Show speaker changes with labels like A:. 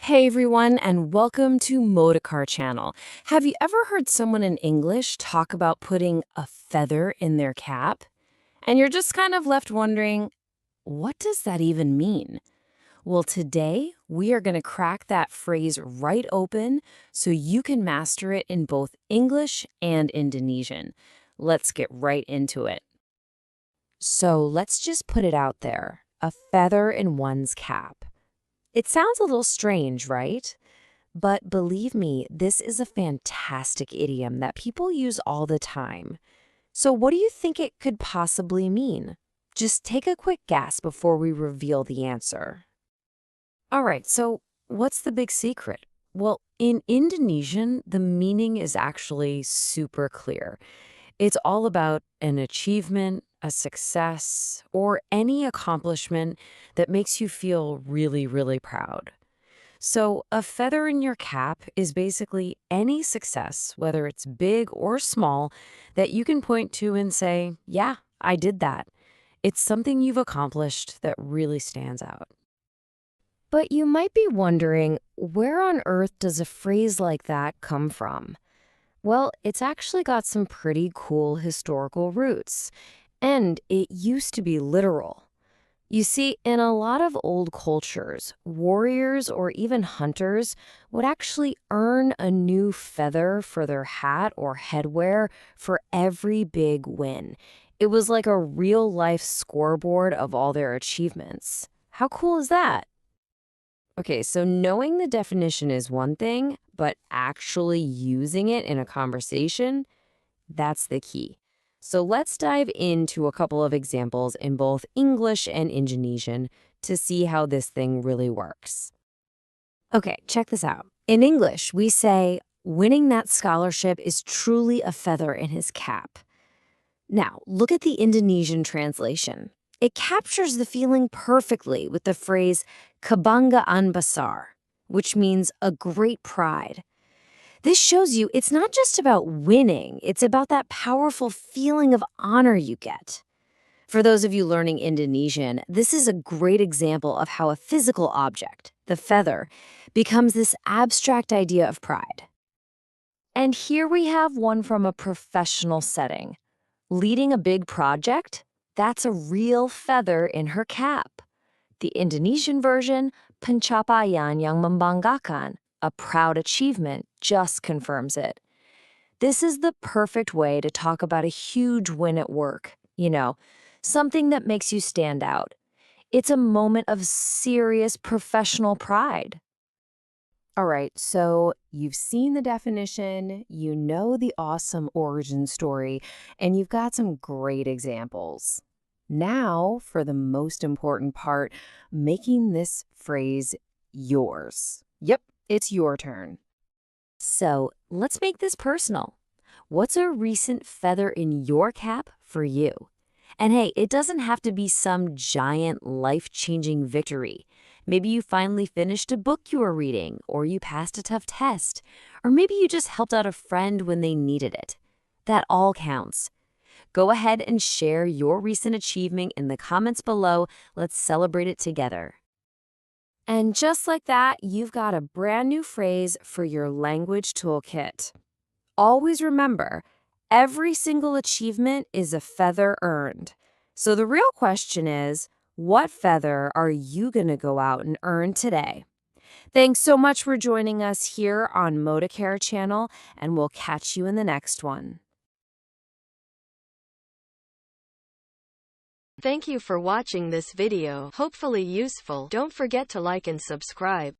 A: Hey everyone, and welcome to Motorcar channel. Have you ever heard someone in English talk about putting a feather in their cap? And you're just kind of left wondering, what does that even mean? Well, today we are going to crack that phrase right open so you can master it in both English and Indonesian. Let's get right into it. So let's just put it out there, a feather in one's cap. It sounds a little strange, right? But believe me, this is a fantastic idiom that people use all the time. So what do you think it could possibly mean? Just take a quick guess before we reveal the answer. All right, so what's the big secret? Well, in Indonesian, the meaning is actually super clear. It's all about an achievement, a success, or any accomplishment that makes you feel really, really proud. So, a feather in your cap is basically any success, whether it's big or small, that you can point to and say, yeah, I did that. It's something you've accomplished that really stands out. But you might be wondering, where on earth does a phrase like that come from? Well, it's actually got some pretty cool historical roots, and it used to be literal. You see, in a lot of old cultures, warriors or even hunters would actually earn a new feather for their hat or headwear for every big win. It was like a real-life scoreboard of all their achievements. How cool is that? Okay, so knowing the definition is one thing, but actually using it in a conversation, that's the key. So let's dive into a couple of examples in both English and Indonesian to see how this thing really works. Okay, check this out. In English, we say, winning that scholarship is truly a feather in his cap. Now, look at the Indonesian translation. It captures the feeling perfectly with the phrase kebanggaan besar, which means a great pride. This shows you it's not just about winning, it's about that powerful feeling of honor you get. For those of you learning Indonesian, this is a great example of how a physical object, the feather, becomes this abstract idea of pride. And here we have one from a professional setting. Leading a big project? That's a real feather in her cap. The Indonesian version, pencapaian yang membanggakan, a proud achievement, just confirms it. This is the perfect way to talk about a huge win at work, something that makes you stand out. It's a moment of serious professional pride. All right, so you've seen the definition, you know the awesome origin story, and you've got some great examples. Now, for the most important part, making this phrase yours. Yep, it's your turn. So let's make this personal. What's a recent feather in your cap for you? And hey, it doesn't have to be some giant life-changing victory. Maybe you finally finished a book you were reading, or you passed a tough test, or maybe you just helped out a friend when they needed it. That all counts. Go ahead and share your recent achievement in the comments below. Let's celebrate it together. And just like that, you've got a brand new phrase for your language toolkit. Always remember, every single achievement is a feather earned. So the real question is, what feather are you going to go out and earn today? Thanks so much for joining us here on Motorcar channel, and we'll catch you in the next one.
B: Thank you for watching this video. Hopefully useful. Don't forget to like and subscribe.